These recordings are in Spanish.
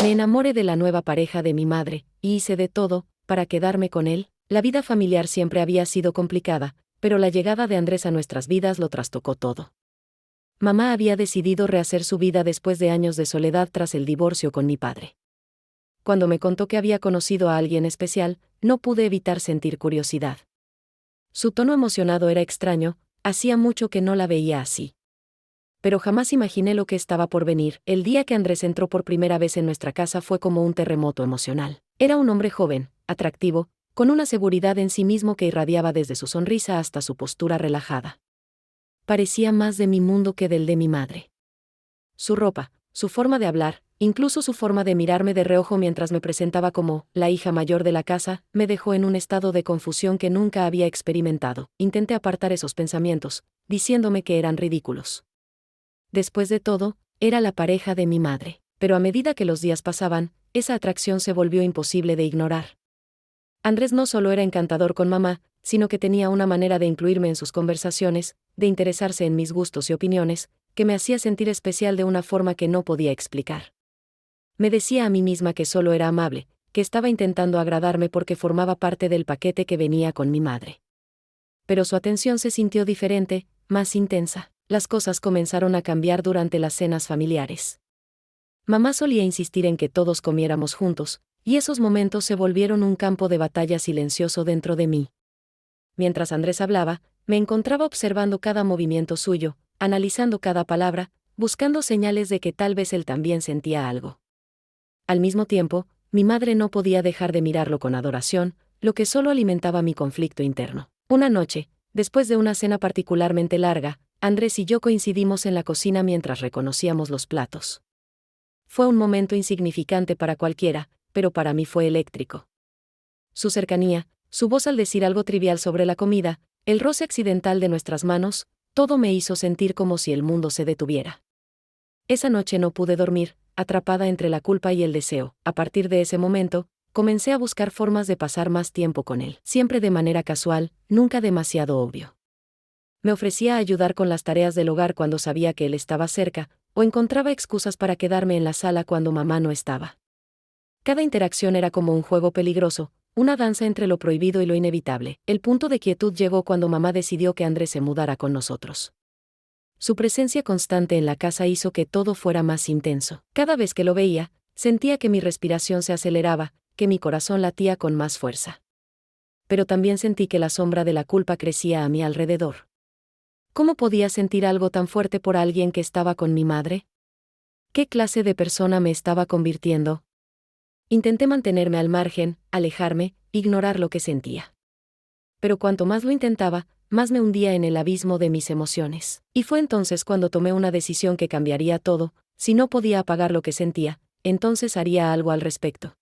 Me enamoré de la nueva pareja de mi madre, y hice de todo para quedarme con él. La vida familiar siempre había sido complicada, pero la llegada de Andrés a nuestras vidas lo trastocó todo. Mamá había decidido rehacer su vida después de años de soledad tras el divorcio con mi padre. Cuando me contó que había conocido a alguien especial, no pude evitar sentir curiosidad. Su tono emocionado era extraño, hacía mucho que no la veía así. Pero jamás imaginé lo que estaba por venir. El día que Andrés entró por primera vez en nuestra casa fue como un terremoto emocional. Era un hombre joven, atractivo, con una seguridad en sí mismo que irradiaba desde su sonrisa hasta su postura relajada. Parecía más de mi mundo que del de mi madre. Su ropa, su forma de hablar, incluso su forma de mirarme de reojo mientras me presentaba como la hija mayor de la casa, me dejó en un estado de confusión que nunca había experimentado. Intenté apartar esos pensamientos, diciéndome que eran ridículos. Después de todo, era la pareja de mi madre, pero a medida que los días pasaban, esa atracción se volvió imposible de ignorar. Andrés no solo era encantador con mamá, sino que tenía una manera de incluirme en sus conversaciones, de interesarse en mis gustos y opiniones, que me hacía sentir especial de una forma que no podía explicar. Me decía a mí misma que solo era amable, que estaba intentando agradarme porque formaba parte del paquete que venía con mi madre. Pero su atención se sintió diferente, más intensa. Las cosas comenzaron a cambiar durante las cenas familiares. Mamá solía insistir en que todos comiéramos juntos, y esos momentos se volvieron un campo de batalla silencioso dentro de mí. Mientras Andrés hablaba, me encontraba observando cada movimiento suyo, analizando cada palabra, buscando señales de que tal vez él también sentía algo. Al mismo tiempo, mi madre no podía dejar de mirarlo con adoración, lo que solo alimentaba mi conflicto interno. Una noche, después de una cena particularmente larga, Andrés y yo coincidimos en la cocina mientras reconocíamos los platos. Fue un momento insignificante para cualquiera, pero para mí fue eléctrico. Su cercanía, su voz al decir algo trivial sobre la comida, el roce accidental de nuestras manos, todo me hizo sentir como si el mundo se detuviera. Esa noche no pude dormir, atrapada entre la culpa y el deseo. A partir de ese momento, comencé a buscar formas de pasar más tiempo con él, siempre de manera casual, nunca demasiado obvio. Me ofrecía a ayudar con las tareas del hogar cuando sabía que él estaba cerca, o encontraba excusas para quedarme en la sala cuando mamá no estaba. Cada interacción era como un juego peligroso, una danza entre lo prohibido y lo inevitable. El punto de quietud llegó cuando mamá decidió que Andrés se mudara con nosotros. Su presencia constante en la casa hizo que todo fuera más intenso. Cada vez que lo veía, sentía que mi respiración se aceleraba, que mi corazón latía con más fuerza. Pero también sentí que la sombra de la culpa crecía a mi alrededor. ¿Cómo podía sentir algo tan fuerte por alguien que estaba con mi madre? ¿Qué clase de persona me estaba convirtiendo? Intenté mantenerme al margen, alejarme, ignorar lo que sentía. Pero cuanto más lo intentaba, más me hundía en el abismo de mis emociones. Y fue entonces cuando tomé una decisión que cambiaría todo. Si no podía apagar lo que sentía, entonces haría algo al respecto.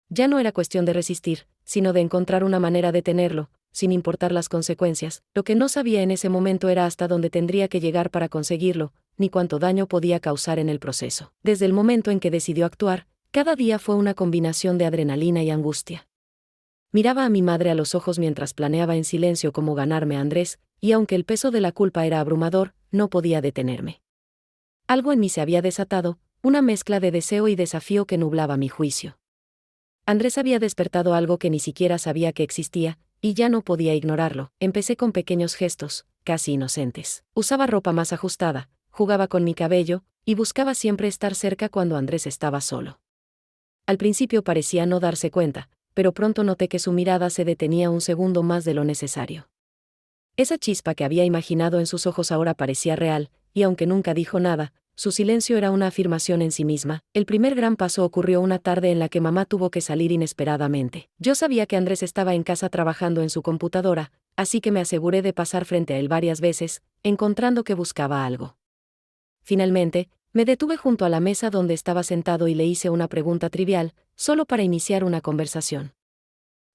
Ya no era cuestión de resistir, sino de encontrar una manera de tenerlo, sin importar las consecuencias. Lo que no sabía en ese momento era hasta dónde tendría que llegar para conseguirlo, ni cuánto daño podía causar en el proceso. Desde el momento en que decidió actuar, cada día fue una combinación de adrenalina y angustia. Miraba a mi madre a los ojos mientras planeaba en silencio cómo ganarme a Andrés, y aunque el peso de la culpa era abrumador, no podía detenerme. Algo en mí se había desatado, una mezcla de deseo y desafío que nublaba mi juicio. Andrés había despertado algo que ni siquiera sabía que existía, y ya no podía ignorarlo. Empecé con pequeños gestos, casi inocentes. Usaba ropa más ajustada, jugaba con mi cabello, y buscaba siempre estar cerca cuando Andrés estaba solo. Al principio parecía no darse cuenta, pero pronto noté que su mirada se detenía un segundo más de lo necesario. Esa chispa que había imaginado en sus ojos ahora parecía real, y aunque nunca dijo nada, su silencio era una afirmación en sí misma. El primer gran paso ocurrió una tarde en la que mamá tuvo que salir inesperadamente. Yo sabía que Andrés estaba en casa trabajando en su computadora, así que me aseguré de pasar frente a él varias veces, encontrando que buscaba algo. Finalmente, me detuve junto a la mesa donde estaba sentado y le hice una pregunta trivial, solo para iniciar una conversación.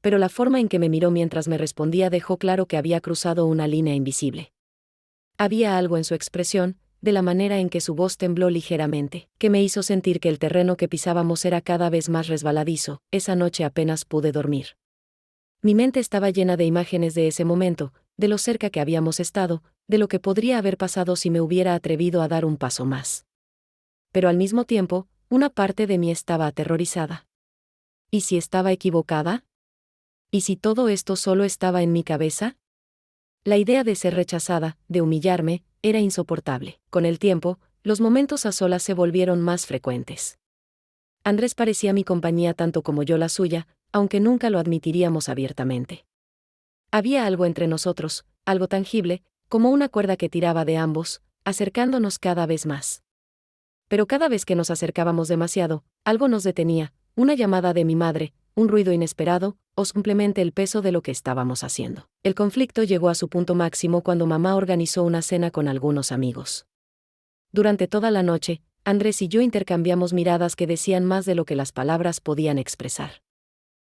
Pero la forma en que me miró mientras me respondía dejó claro que había cruzado una línea invisible. Había algo en su expresión, de la manera en que su voz tembló ligeramente, que me hizo sentir que el terreno que pisábamos era cada vez más resbaladizo. Esa noche apenas pude dormir. Mi mente estaba llena de imágenes de ese momento, de lo cerca que habíamos estado, de lo que podría haber pasado si me hubiera atrevido a dar un paso más. Pero al mismo tiempo, una parte de mí estaba aterrorizada. ¿Y si estaba equivocada? ¿Y si todo esto solo estaba en mi cabeza? La idea de ser rechazada, de humillarme, era insoportable. Con el tiempo, los momentos a solas se volvieron más frecuentes. Andrés parecía mi compañía tanto como yo la suya, aunque nunca lo admitiríamos abiertamente. Había algo entre nosotros, algo tangible, como una cuerda que tiraba de ambos, acercándonos cada vez más. Pero cada vez que nos acercábamos demasiado, algo nos detenía, una llamada de mi madre, un ruido inesperado, o simplemente el peso de lo que estábamos haciendo. El conflicto llegó a su punto máximo cuando mamá organizó una cena con algunos amigos. Durante toda la noche, Andrés y yo intercambiamos miradas que decían más de lo que las palabras podían expresar.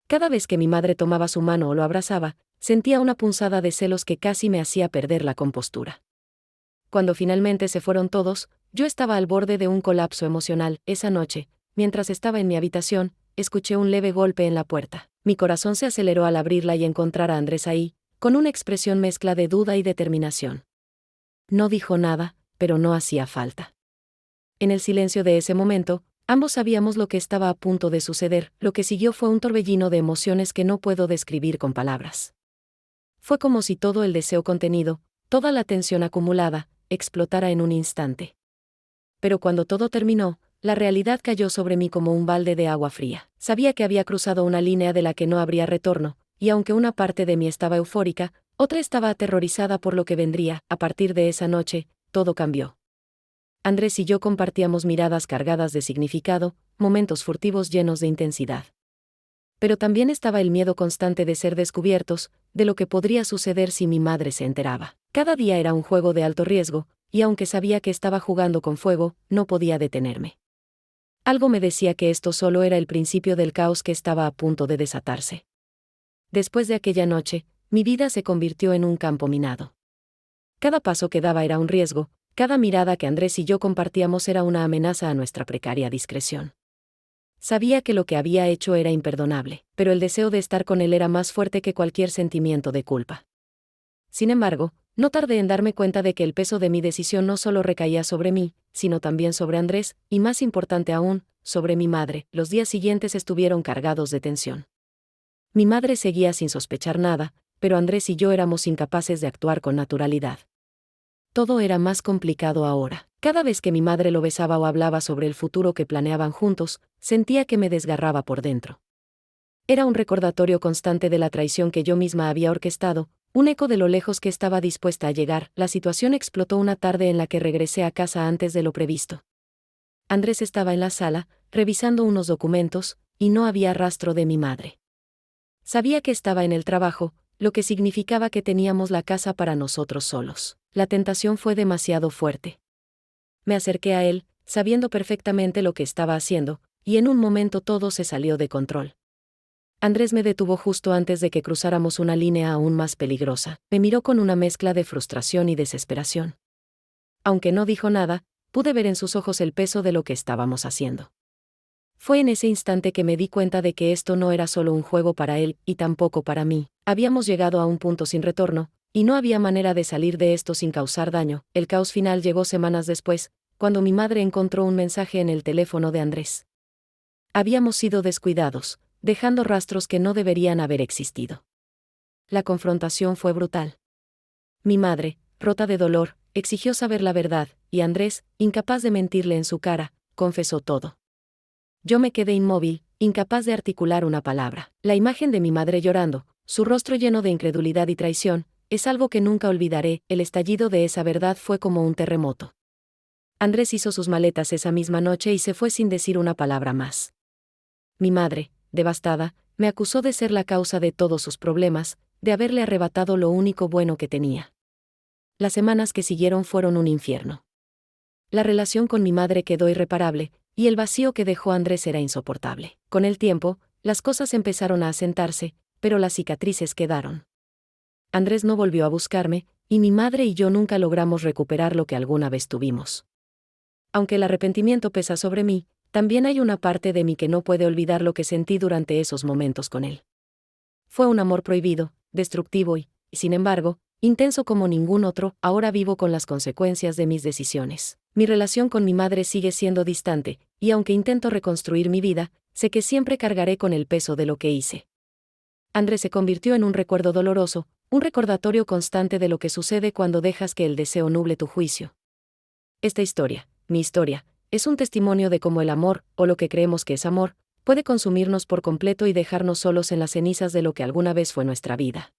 Cada vez que mi madre tomaba su mano o lo abrazaba, sentía una punzada de celos que casi me hacía perder la compostura. Cuando finalmente se fueron todos, yo estaba al borde de un colapso emocional. Esa noche, mientras estaba en mi habitación, escuché un leve golpe en la puerta. Mi corazón se aceleró al abrirla y encontrar a Andrés ahí, con una expresión mezcla de duda y determinación. No dijo nada, pero no hacía falta. En el silencio de ese momento, ambos sabíamos lo que estaba a punto de suceder. Lo que siguió fue un torbellino de emociones que no puedo describir con palabras. Fue como si todo el deseo contenido, toda la tensión acumulada, explotara en un instante. Pero cuando todo terminó, la realidad cayó sobre mí como un balde de agua fría. Sabía que había cruzado una línea de la que no habría retorno, y aunque una parte de mí estaba eufórica, otra estaba aterrorizada por lo que vendría. A partir de esa noche, todo cambió. Andrés y yo compartíamos miradas cargadas de significado, momentos furtivos llenos de intensidad. Pero también estaba el miedo constante de ser descubiertos, de lo que podría suceder si mi madre se enteraba. Cada día era un juego de alto riesgo, y aunque sabía que estaba jugando con fuego, no podía detenerme. Algo me decía que esto solo era el principio del caos que estaba a punto de desatarse. Después de aquella noche, mi vida se convirtió en un campo minado. Cada paso que daba era un riesgo, cada mirada que Andrés y yo compartíamos era una amenaza a nuestra precaria discreción. Sabía que lo que había hecho era imperdonable, pero el deseo de estar con él era más fuerte que cualquier sentimiento de culpa. Sin embargo, no tardé en darme cuenta de que el peso de mi decisión no solo recaía sobre mí, sino también sobre Andrés, y más importante aún, sobre mi madre. Los días siguientes estuvieron cargados de tensión. Mi madre seguía sin sospechar nada, pero Andrés y yo éramos incapaces de actuar con naturalidad. Todo era más complicado ahora. Cada vez que mi madre lo besaba o hablaba sobre el futuro que planeaban juntos, sentía que me desgarraba por dentro. Era un recordatorio constante de la traición que yo misma había orquestado, un eco de lo lejos que estaba dispuesta a llegar. La situación explotó una tarde en la que regresé a casa antes de lo previsto. Andrés estaba en la sala, revisando unos documentos, y no había rastro de mi madre. Sabía que estaba en el trabajo, lo que significaba que teníamos la casa para nosotros solos. La tentación fue demasiado fuerte. Me acerqué a él, sabiendo perfectamente lo que estaba haciendo, y en un momento todo se salió de control. Andrés me detuvo justo antes de que cruzáramos una línea aún más peligrosa. Me miró con una mezcla de frustración y desesperación. Aunque no dijo nada, pude ver en sus ojos el peso de lo que estábamos haciendo. Fue en ese instante que me di cuenta de que esto no era solo un juego para él, y tampoco para mí. Habíamos llegado a un punto sin retorno, y no había manera de salir de esto sin causar daño. El caos final llegó semanas después, cuando mi madre encontró un mensaje en el teléfono de Andrés. Habíamos sido descuidados, dejando rastros que no deberían haber existido. La confrontación fue brutal. Mi madre, rota de dolor, exigió saber la verdad, y Andrés, incapaz de mentirle en su cara, confesó todo. Yo me quedé inmóvil, incapaz de articular una palabra. La imagen de mi madre llorando, su rostro lleno de incredulidad y traición, es algo que nunca olvidaré. El estallido de esa verdad fue como un terremoto. Andrés hizo sus maletas esa misma noche y se fue sin decir una palabra más. Mi madre, devastada, me acusó de ser la causa de todos sus problemas, de haberle arrebatado lo único bueno que tenía. Las semanas que siguieron fueron un infierno. La relación con mi madre quedó irreparable, y el vacío que dejó Andrés era insoportable. Con el tiempo, las cosas empezaron a asentarse, pero las cicatrices quedaron. Andrés no volvió a buscarme, y mi madre y yo nunca logramos recuperar lo que alguna vez tuvimos. Aunque el arrepentimiento pesa sobre mí, también hay una parte de mí que no puede olvidar lo que sentí durante esos momentos con él. Fue un amor prohibido, destructivo y, sin embargo, intenso como ningún otro. Ahora vivo con las consecuencias de mis decisiones. Mi relación con mi madre sigue siendo distante, y aunque intento reconstruir mi vida, sé que siempre cargaré con el peso de lo que hice. Andrés se convirtió en un recuerdo doloroso, un recordatorio constante de lo que sucede cuando dejas que el deseo nuble tu juicio. Esta historia, mi historia, es un testimonio de cómo el amor, o lo que creemos que es amor, puede consumirnos por completo y dejarnos solos en las cenizas de lo que alguna vez fue nuestra vida.